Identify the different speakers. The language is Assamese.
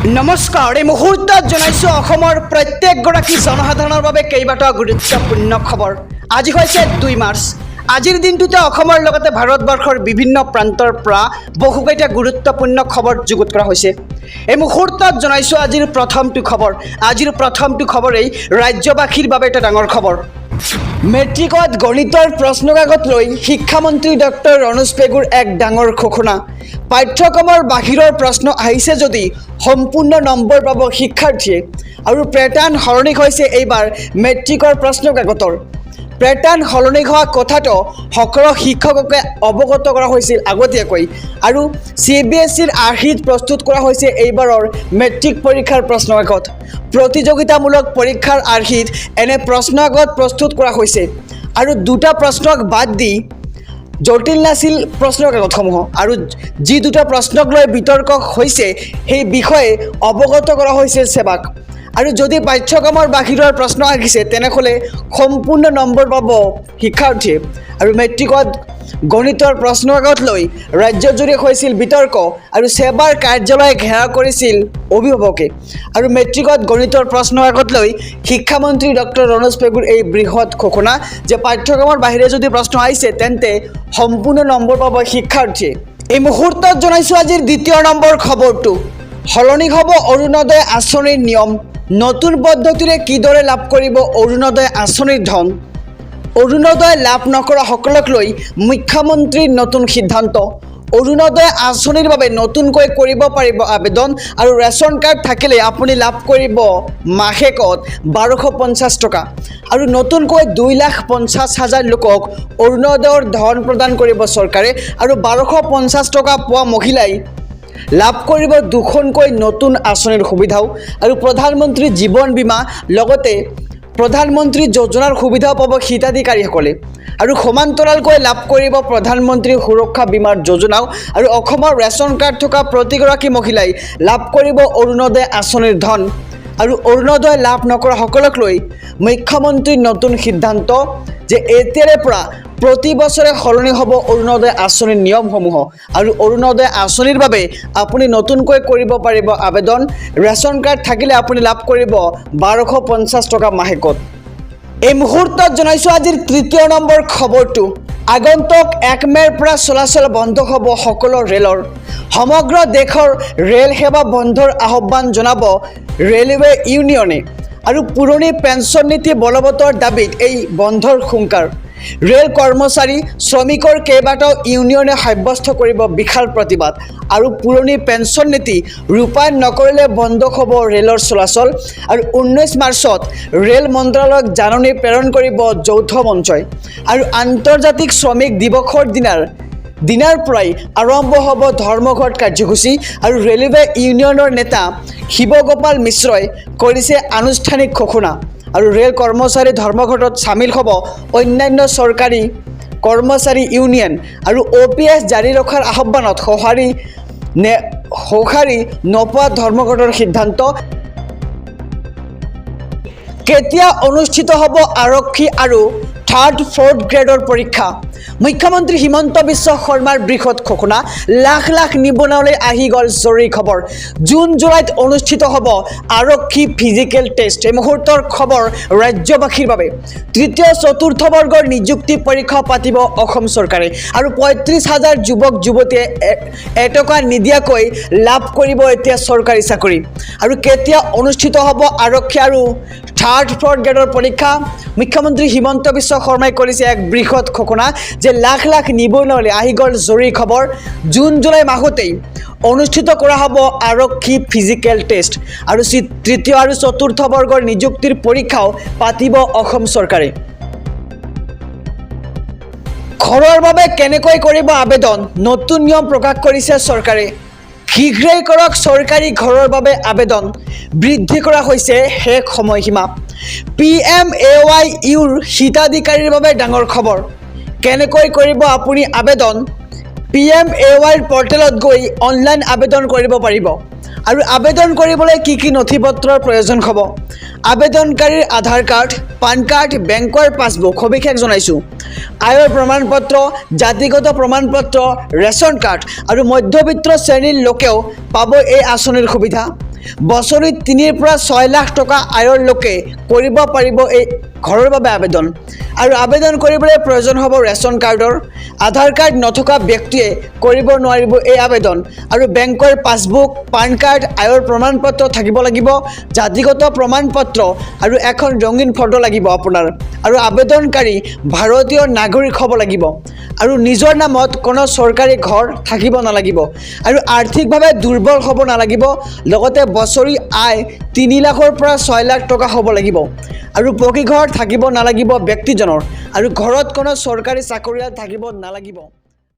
Speaker 1: নমস্কাৰ এই মুহূৰ্তত জনাইছো অসমৰ প্ৰত্যেকগৰাকী জনসাধাৰণৰ বাবে কেইবাটাও গুৰুত্বপূৰ্ণ খবৰ। আজি হৈছে 2 মাৰ্চ। আজিৰ দিনটোতে অসমৰ লগতে ভাৰতবৰ্ষৰ বিভিন্ন প্ৰান্তৰ পৰা বহুকেইটা গুৰুত্বপূৰ্ণ খবৰ যুগুত কৰা হৈছে। এই মুহূৰ্তত জনাইছো আজিৰ প্ৰথমটো খবৰেই ৰাজ্যবাসীৰ বাবে এটা ডাঙৰ খবৰ। মেট্ৰিকত গণিতৰ প্ৰশ্নকাকত লৈ শিক্ষামন্ত্ৰী ডক্টৰ ৰণোজ পেগুৰ এক ডাঙৰ ঘোষণা। পাঠ্যক্ৰমৰ বাহিৰৰ প্ৰশ্ন আহিছে যদি সম্পূৰ্ণ নম্বৰ পাব শিক্ষাৰ্থীয়ে। আৰু পেটাৰ্ণ সলনি হৈছে এইবাৰ মেট্ৰিকৰ প্ৰশ্নকাকতৰ। পেটাৰ্ণ সলনি হোৱা কথাটো সকলো শিক্ষককে অৱগত কৰা হৈছিল আগতীয়াকৈ। আৰু CBSEৰ আৰ্হিত প্ৰস্তুত কৰা হৈছে এইবাৰৰ মেট্ৰিক পৰীক্ষাৰ প্ৰশ্নকাকত। প্ৰতিযোগিতামূলক পৰীক্ষাৰ আৰ্হিত এনে প্ৰশ্নকাকত প্ৰস্তুত কৰা হৈছে। আৰু দুটা প্ৰশ্নক বাদ দি জটিল নাছিল প্ৰশ্নকাকতসমূহ। আৰু যি দুটা প্ৰশ্নক লৈ বিতৰ্ক হৈছে সেই বিষয়ে অৱগত কৰা হৈছিল সেৱাক। আৰু যদি পাঠ্যক্ৰমৰ বাহিৰৰ প্ৰশ্ন আহিছে তেনেহ'লে সম্পূৰ্ণ নম্বৰ পাব শিক্ষাৰ্থীয়ে। আৰু মেট্ৰিকত গণিতৰ প্ৰশ্নকাকত লৈ ৰাজ্যজুৰি হৈছিল বিতৰ্ক আৰু সেৱাৰ কাৰ্যালয় ঘেৰাও কৰিছিল অভিভাৱকে। আৰু মেট্ৰিকত গণিতৰ প্ৰশ্নকাকত লৈ শিক্ষামন্ত্ৰী ডক্টৰ ৰণোজ পেগুৰ এই বৃহৎ ঘোষণা যে পাঠ্যক্ৰমৰ বাহিৰে যদি প্ৰশ্ন আহিছে তেন্তে সম্পূৰ্ণ নম্বৰ পাব শিক্ষাৰ্থীয়ে। এই মুহূৰ্তত জনাইছোঁ আজিৰ দ্বিতীয় নম্বৰ খবৰটো। সলনি হ'ব অৰুণোদয় আঁচনিৰ নিয়ম। নতুন পদ্ধতিৰে কিদৰে লাভ কৰিব অৰুণোদয় আঁচনিৰ ধন। অৰুণোদয় লাভ নকৰা সকলক লৈ মুখ্যমন্ত্ৰীৰ নতুন সিদ্ধান্ত। অৰুণোদয় আঁচনিৰ বাবে নতুনকৈ কৰিব পাৰিব আবেদন। আৰু ৰেচন কাৰ্ড থাকিলে আপুনি লাভ কৰিব মাহেকত 1250 টকা। আৰু নতুনকৈ 2,50,000 লোকক অৰুণোদয়ৰ ধন প্ৰদান কৰিব চৰকাৰে। আৰু 1250 টকা পোৱা মহিলাই লাভ কৰিব দুখনকৈ নতুন আঁচনিৰ সুবিধাও। আৰু প্ৰধানমন্ত্ৰী জীৱন বীমা লগতে প্ৰধানমন্ত্ৰী যোজনাৰ সুবিধাও পাব হিতাধিকাৰীসকলে। আৰু সমান্তৰালকৈ লাভ কৰিব প্ৰধানমন্ত্ৰী সুৰক্ষা বীমাৰ যোজনাও। আৰু অসমৰ ৰেচন কাৰ্ড থকা প্ৰতিগৰাকী মহিলাই লাভ কৰিব অৰুণোদয় আঁচনিৰ ধন। আৰু অৰুণোদয় লাভ নকৰা সকলক লৈ মুখ্যমন্ত্ৰীৰ নতুন সিদ্ধান্ত যে এতিয়াৰে পৰা প্ৰতি বছৰে সলনি হ'ব অৰুণোদয় আঁচনিৰ নিয়মসমূহ। আৰু অৰুণোদয় আঁচনিৰ বাবে আপুনি নতুনকৈ কৰিব পাৰিব আবেদন। ৰেচন কাৰ্ড থাকিলে আপুনি লাভ কৰিব 1250 টকা মাহেকত। এই মুহূৰ্তত জনাইছোঁ আজিৰ তৃতীয় নম্বৰ খবৰটো। আগন্তুক 1 মে'ৰ পৰা চলাচল বন্ধ হ'ব সকলো ৰেলৰ। সমগ্ৰ দেশৰ ৰেল সেৱা বন্ধৰ আহ্বান জনাব ৰেলৱে ইউনিয়নে। আৰু পুৰণি পেঞ্চন নীতি বলবৎৰ দাবীত এই বন্ধৰ হুংকাৰ। ৰেল কৰ্মচাৰী শ্ৰমিকৰ কেইবাটাও ইউনিয়নে সাব্যস্ত কৰিব বিশাল প্ৰতিবাদ। আৰু পুৰণি পেঞ্চন নীতি ৰূপায়ণ নকৰিলে বন্ধ হ'ব ৰেলৰ চলাচল। আৰু 19 মাৰ্চত ৰেল মন্ত্ৰালয়ক জাননী প্ৰেৰণ কৰিব যৌথ মঞ্চই। আৰু আন্তৰ্জাতিক শ্ৰমিক দিৱসৰ দিনাৰ পৰাই আৰম্ভ হ'ব ধৰ্মঘট কাৰ্যসূচী। আৰু ৰেলৱে ইউনিয়নৰ নেতা শিৱগোপাল মিশ্ৰই কৰিছে আনুষ্ঠানিক ঘোষণা। আৰু ৰেল কৰ্মচাৰী ধৰ্মঘটত চামিল হ'ব অন্যান্য চৰকাৰী কৰ্মচাৰী ইউনিয়ন। আৰু OPS জাৰি ৰখাৰ আহ্বানত সঁহাৰি নোপোৱা ধৰ্মঘটৰ সিদ্ধান্ত। কেতিয়া অনুষ্ঠিত হ'ব আৰক্ষী আৰু 3rd 4th গ্ৰেডৰ পৰীক্ষা। মুখ্যমন্ত্ৰী হিমন্ত বিশ্ব শৰ্মাৰ বৃহৎ ঘোষণা। লাখ লাখ নিবনুৱালৈ আহি গ'ল জৰুৰী খবৰ। জুন জুলাইত অনুষ্ঠিত হ'ব আৰক্ষী ফিজিকেল টেষ্ট। এই মুহূৰ্তৰ খবৰ ৰাজ্যবাসীৰ বাবে। 3য় 4ৰ্থ বৰ্গৰ নিযুক্তি পৰীক্ষা পাতিব অসম চৰকাৰে। আৰু 35,000 যুৱক যুৱতীয়ে এটকা নিদিয়াকৈ লাভ কৰিব এতিয়া চৰকাৰী চাকৰি। আৰু কেতিয়া অনুষ্ঠিত হ'ব আৰক্ষী আৰু 3rd 4th গ্ৰেডৰ পৰীক্ষা। মুখ্যমন্ত্ৰী হিমন্ত বিশ্ব শৰ্মাই কৰিছে এক বৃহৎ ঘোষণা যে লাখ লাখ নিবনুৱালৈ আহি গ'ল জৰুৰী খবৰ। জুন জুলাই মাহতেই অনুষ্ঠিত কৰা হ'ব আৰক্ষী ফিজিকেল টেষ্ট। আৰু 3য় আৰু 4ৰ্থ বৰ্গৰ নিযুক্তিৰ পৰীক্ষাও পাতিব অসম চৰকাৰে। ঘৰৰ বাবে কেনেকৈ কৰিব আবেদন। নতুন নিয়ম প্ৰকাশ কৰিছে চৰকাৰে। শীঘ্ৰেই কৰক চৰকাৰী ঘৰৰ বাবে আবেদন। বৃদ্ধি কৰা হৈছে শেষ সময়সীমা। PMAYUৰ হিতাধিকাৰীৰ বাবে ডাঙৰ খবৰ। কেনেকৈ কৰিব আপুনি আবেদন। PMAYৰ পৰ্টেলত গৈ অনলাইন আবেদন কৰিব পাৰিব। আৰু আবেদন কৰিবলৈ কি কি নথিপত্ৰৰ প্ৰয়োজন হ'ব। আবেদনকাৰীৰ আধাৰ কাৰ্ড, পান কাৰ্ড, বেংকৰ পাছবুক সবিশেষ জনাইছোঁ। আয়ৰ প্ৰমাণপত্ৰ, জাতিগত প্ৰমাণপত্ৰ, ৰেচন কাৰ্ড। আৰু মধ্যবিত্ত শ্ৰেণীৰ লোকেও পাব এই আঁচনিৰ সুবিধা। বছৰি 3 পৰা 6 লাখ টকা আয়ৰ লোকে কৰিব পাৰিব এই ঘৰৰ বাবে আবেদন। আৰু আবেদন কৰিবলৈ প্ৰয়োজন হ'ব ৰেচন কাৰ্ডৰ। আধাৰ কাৰ্ড নথকা ব্যক্তিয়ে কৰিব নোৱাৰিব এই আবেদন। আৰু বেংকৰ পাছবুক, পান কাৰ্ড, আয়ৰ প্ৰমাণপত্ৰ থাকিব লাগিব, জাতিগত প্ৰমাণপত্ৰ আৰু এখন ৰঙীন ফটো লাগিব আপোনাৰ। আৰু আবেদনকাৰী ভাৰতীয় নাগৰিক হ'ব লাগিব। আৰু নিজৰ নামত কোনো চৰকাৰী ঘৰ থাকিব নালাগিব। আৰু আৰ্থিকভাৱে দুৰ্বল হ'ব নালাগিব। লগতে বছৰি আয় 3 লাখৰ পৰা 6 লাখ টকা হ'ব লাগিব। আৰু পকী ঘৰ থাকিব নালাগিব ব্যক্তিজনৰ। আৰু ঘৰত কোনো চৰকাৰী চাকৰিয়াল থাকিব নালাগিব।